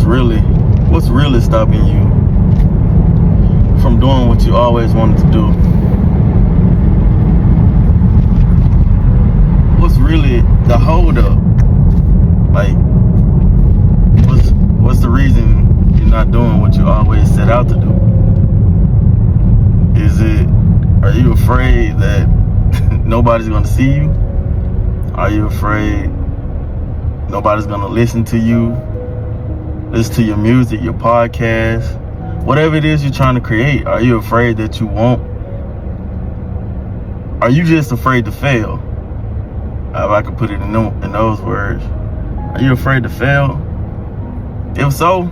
what's really stopping you from doing what you always wanted to do? What's really the hold up? Like, what's the reason you're not doing what you always set out to do? Are you afraid that nobody's gonna see you? Are you afraid nobody's gonna listen to your music, your podcast, whatever it is you're trying to create? Are you afraid that you won't? Are you just afraid to fail? If I could put it in those words. Are you afraid to fail? If so,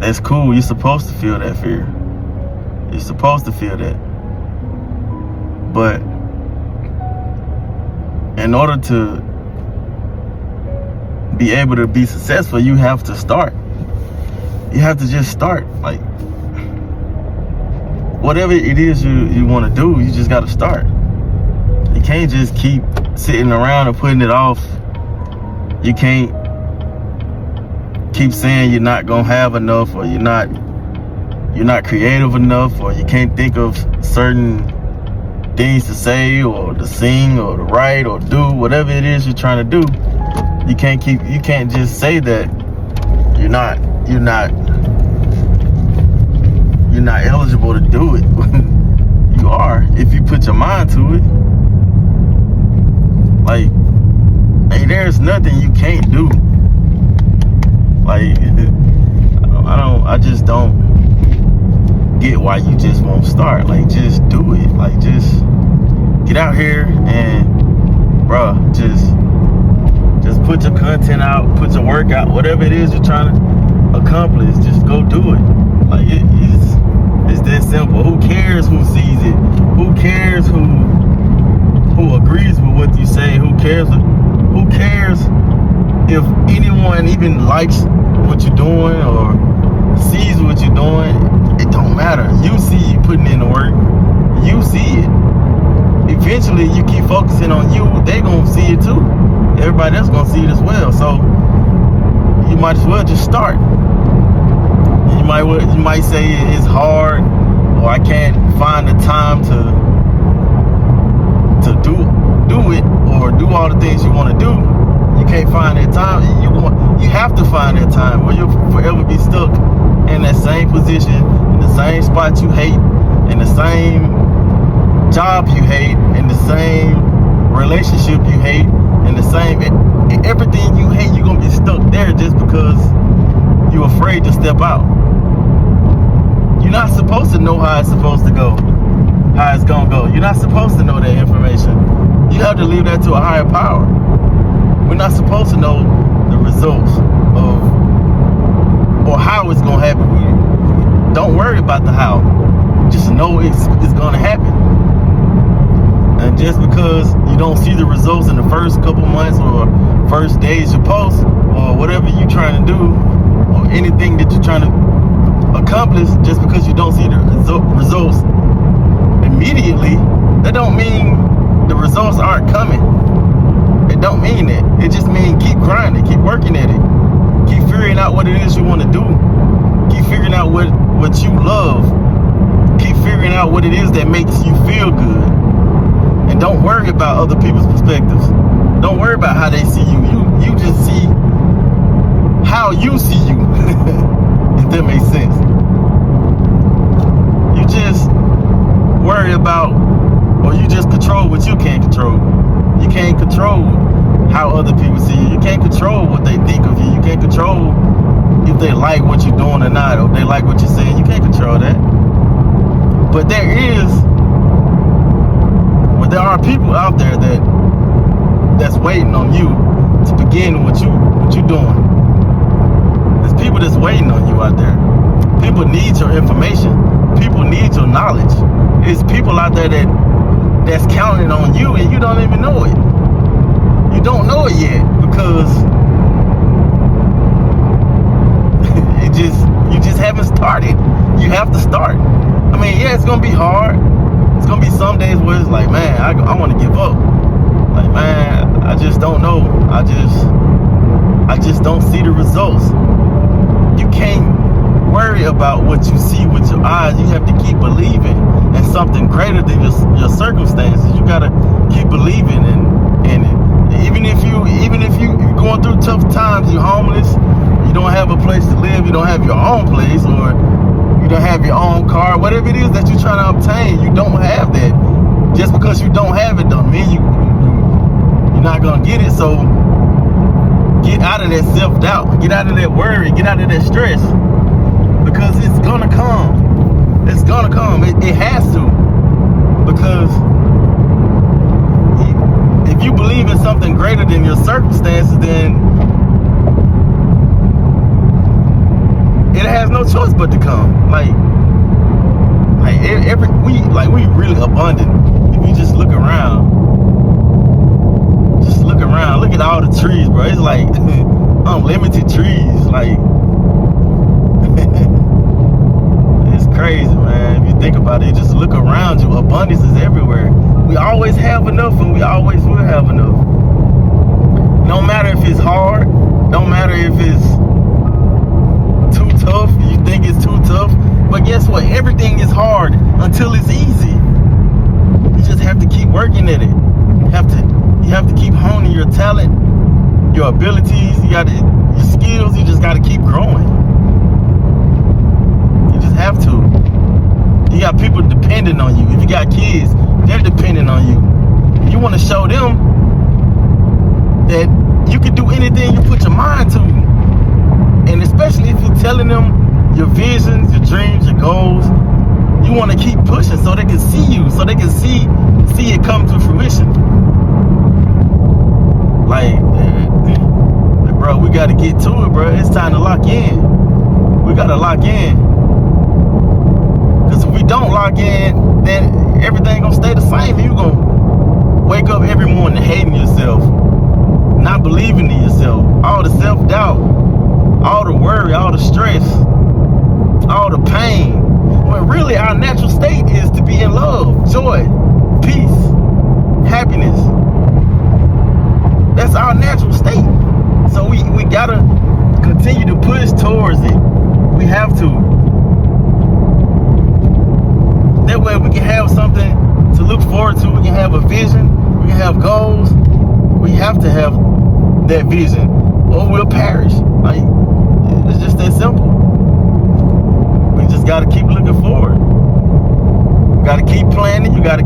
that's cool. You're supposed to feel that fear. You're supposed to feel that. But in order to be able to be successful, you have to start. You have to just start. Like, whatever it is you want to do, you just got to start. You can't just keep sitting around and putting it off. You can't keep saying you're not gonna have enough, or you're not creative enough, or you can't think of certain things to say or to sing or to write or do whatever it is you're trying to do. You can't just say that you're not eligible to do it. You are, if you put your mind to it. Like, hey, there's nothing you can't do. Like, I just don't get why you just won't start. Like, just do it. Like, just get out here and, bruh, just put your content out, put your work out, whatever it is you're trying to accomplish, just go do it. Like, it's that simple. Who cares who sees it? Who cares who agrees with what you say? Who cares if anyone even likes what you're doing or sees what you're doing? It don't matter. You see you putting in the work. You see it. Eventually, you keep focusing on you, they gonna see it too. Everybody else gonna see it as well. So you might as well just start. You might say it's hard, or I can't find the time to do it, or do all the things you want to do. You can't find that time. You have to find that time, or you'll forever be stuck in that same position, in the same spot you hate, in the same job you hate, in the same relationship you hate, in the same everything you hate. You're gonna be stuck there just because you're afraid to step out. You're not supposed to know how it's supposed to go, how it's gonna go. You're not supposed to know that information. You have to leave that to a higher power. We're not supposed to know the results of or how it's gonna happen. Don't worry about the how. Just know it's gonna happen. And just because you don't see the results in the first couple months or first days you post, or whatever you're trying to do, or anything that you're trying to accomplish, just because you don't see the results immediately, that don't mean the results aren't coming. It don't mean that. It just means keep grinding, keep working at it, keep figuring out what it is you want to do, keep figuring out what you love, keep figuring out what it is that makes you feel good. And don't worry about other people's perspectives. Don't worry about how they see you. You just see how you see you. If that makes sense. You just worry about, or you just control what you can't control. You can't control how other people see you. You can't control what they think of you. You can't control if they like what you're doing or not, or if they like what you're saying. You can't control that. But there are people out there that's waiting on you to begin what you're doing. There's people that's waiting on you out there. People need your information. People need your knowledge. There's people out there that's counting on you, and you don't even know it. You don't know it yet because you just haven't started. You have to start. I mean, yeah, it's gonna be hard. It's gonna be some days where it's like, man, I want to give up. Like, man, I just don't know. I just don't see the results. worry about what you see with your eyes. You have to keep believing in something greater than your circumstances. You gotta keep believing in it. Even if you're going through tough times, you're homeless, you don't have a place to live, you don't have your own place, or you don't have your own car, whatever it is that you're trying to obtain, you don't have that. Just because you don't have it don't mean you're not gonna get it. So get out of that self-doubt, get out of that worry, get out of that stress, because it's gonna come. It's gonna come. It has to. Because if you believe in something greater than your circumstances, then it has no choice but to come. We really abundant. If you just look around, look at all the trees, bro. It's like unlimited trees. Like it's crazy, man. If you think about it, just look around you. Abundance is everywhere. We always have enough, and we always will have enough. No matter if it's hard, no matter if it's too tough, you think it's too tough. But guess what? Everything is hard until it's easy. You just have to keep working at it. You have to keep honing your talent, your abilities, your skills. You just gotta keep growing. You just have to. You got people depending on you. If you got kids, they're depending on you. You want to show them that you can do anything you put your mind to. And especially if you're telling them your visions, your dreams, your goals, you want to keep pushing so they can see you, so they can see it come to fruition. Like, bro, we got to get to it, bro. It's time to lock in. We got to lock in. Because if we don't lock in, then everything gonna stay the same. You gonna wake up every morning hating yourself, not believing in yourself, all the self-doubt, all the worry, all the stress, all the pain. When really our natural state is to be in love, joy, peace, happiness. That's our natural state. So we gotta continue to push towards it. We have to. That way we can have something to look forward to. We can have a vision. We can have goals. We have to have that vision, or we'll perish. Like, it's just that simple. We just got to keep looking forward. We got to keep planning. We got to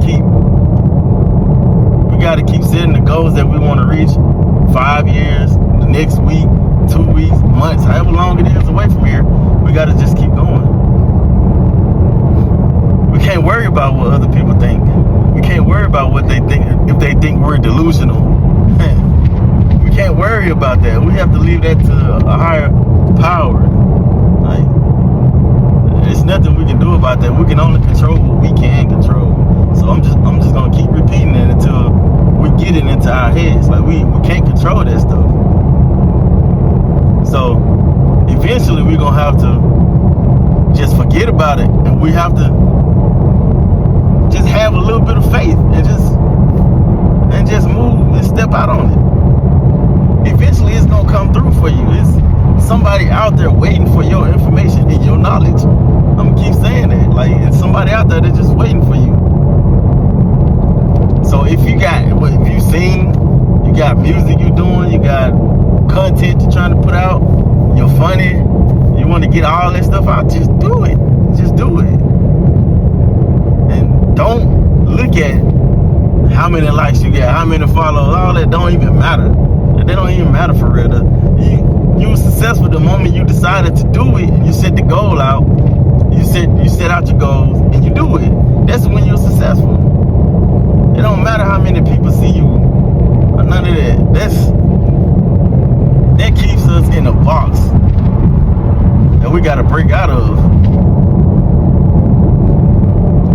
keep setting the goals that we want to reach. 5 years, the next week, 2 weeks, months, however long it is away from here. We got to just keep going. We can't worry about what other people think. We can't worry about what they think, if they think we're delusional. We can't worry about that. We have to leave that to a higher power. Like, there's nothing we can do about that. We can only control what we can control. So I'm just gonna keep repeating it until we get it into our heads. Like, we can't control that stuff. So eventually we're gonna have to just forget about it, and we have to just have a little bit of faith and just move and step out on it. Eventually it's gonna come through for you. It's somebody out there waiting for your information and your knowledge. I'm gonna keep saying that. Like, it's somebody out there that's just waiting for you. So if you sing, you got music you're doing, you got content you're trying to put out, you're funny, you want to get all that stuff out, just do it. Just do it. And don't look at how many likes you get, how many followers, all that don't even matter. They don't even matter for real. You were successful the moment you decided to do it. You set the goal out. You set out your goals and you do it. That's when you're successful. It don't matter how many people see you or none of that. That keeps us in a box that we gotta break out of.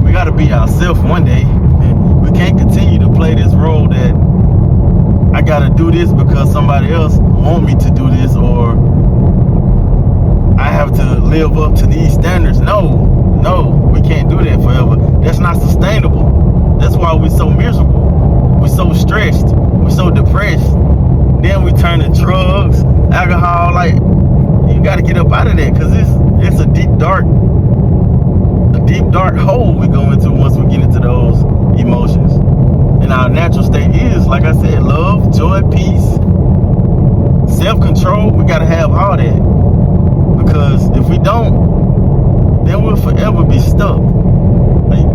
We gotta be ourselves one day. We can't continue to play this role that I gotta do this because somebody else want me to do this, or I have to live up to these standards. No, we can't do that forever. That's not sustainable. That's why we're so miserable. We're so stressed. We're so depressed. Then we turn to drugs, alcohol. Like, you got to get up out of that, because it's a deep dark hole we go into once we get into those emotions. And our natural state is, like I said, love, joy, peace, self-control. We got to have all that, because if we don't, then we'll forever be stuck. Like,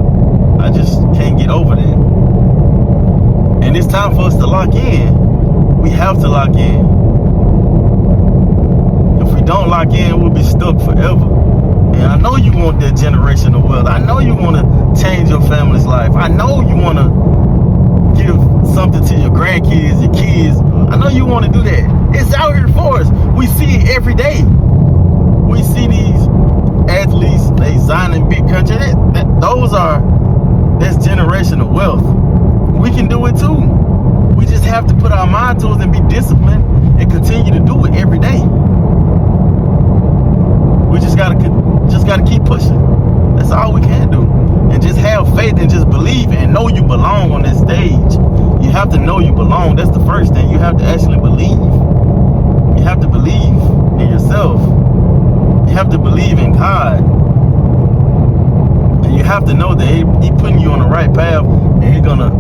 I just can't get over that. And it's time for us to lock in. We have to lock in. If we don't lock in, we'll be stuck forever. And I know you want that generational wealth. I know you want to change your family's life. I know you want to give something to your grandkids, your kids. I know you want to do that. It's out here for us. We see it every day. We see these athletes, they sign in big country. That's generational wealth. We can do it too. We just have to put our mind to it and be disciplined and continue to do it every day. We just gotta keep pushing. That's all we can do. And just have faith and just believe and know you belong on this stage. You have to know you belong. That's the first thing. You have to actually believe. You have to believe in yourself. You have to believe in God. And you have to know that He putting you on the right path, and He's gonna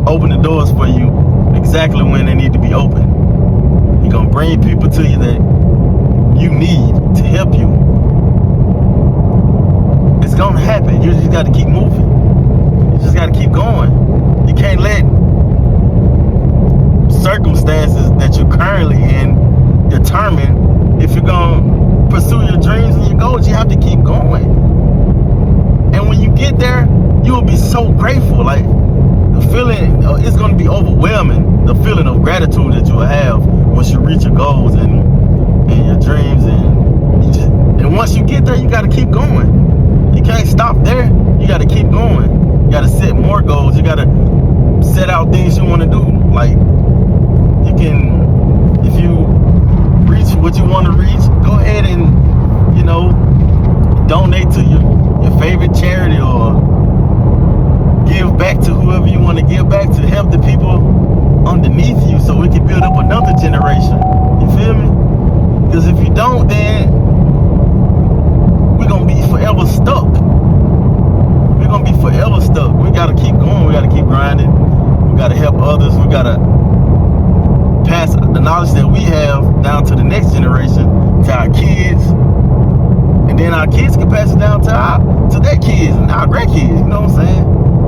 open the doors for you exactly when they need to be open. He's gonna bring people to you that you need to help you. It's gonna happen. You just got to keep moving. You just got to keep going. You can't let circumstances that you're currently in determine if you're gonna pursue your dreams and your goals. You have to keep going. And when you get there, you will be so grateful. Like, the feeling, it's gonna be overwhelming. The feeling of gratitude that you will have once you reach your goals and your dreams, and once you get there, you got to keep going. You can't stop there. You got to keep going. You got to set more goals. You got to set out things you want to do. Like, you can, if you reach what you want to reach, go ahead and, donate to your favorite charity, or give back to whoever you want to give back to, help the people underneath you, so we can build up another generation. You feel me? Because if you don't, then we're going to be forever stuck. We're going to be forever stuck. We got to keep going. We got to keep grinding. We got to help others. We got to pass the knowledge that we have down to the next generation, to our kids. And then our kids can pass it down to their kids and our grandkids. You know what I'm saying?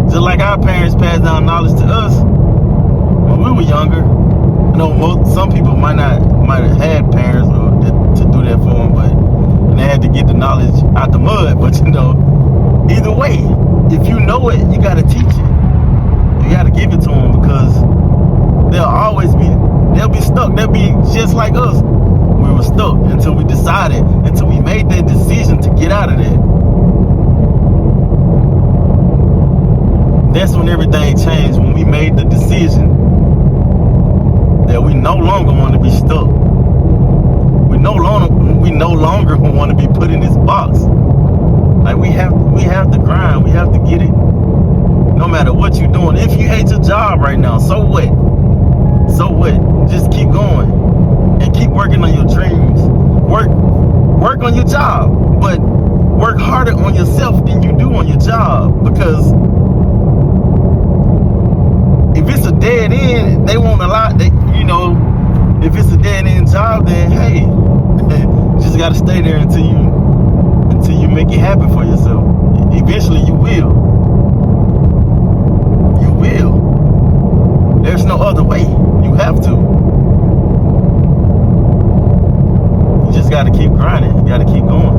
Just like our parents passed down knowledge to us when we were younger. Some people might have had parents to do that for them, but they had to get the knowledge out the mud. But either way, if you know it, you got to teach it. You got to give it to them, because they'll be stuck. They'll be just like us. We were stuck until we made that decision to get out of that. That's when everything changed, when we made the decision that we no longer want to be stuck. We no longer want to be put in this box. Like, we have to grind. We have to get it. No matter what you're doing. If you hate your job right now, so what? So what? Just keep going and keep working on your dreams. Work on your job, but work harder on yourself than you do on your job, because if it's a dead end, they won't allow. If it's a dead end job, then hey, you just gotta stay there until you make it happen for yourself. Eventually, you will. You will. There's no other way. You have to. You just gotta keep grinding. You gotta keep going.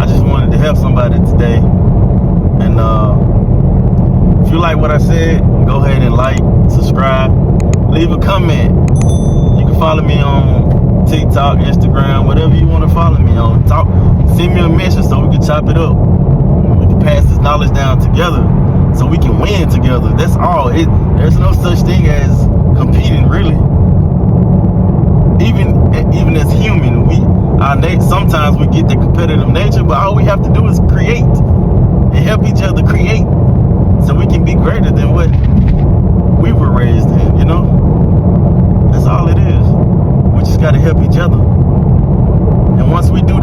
I just wanted to help somebody today, and if you like what I said, go ahead and like, subscribe, leave a comment. You can follow me on TikTok, Instagram, whatever you want to follow me on. Send me a message so we can chop it up. We can pass this knowledge down together so we can win together. That's all. There's no such thing as competing, really. Even as human, sometimes we get the competitive nature, but all we have to do is create and help each other create, so we can be greater than what we were raised in. That's all it is. We just got to help each other. And once we do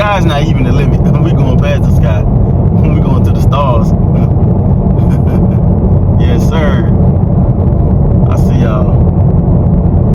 sky's not even the limit. We going past the sky. We going to the stars.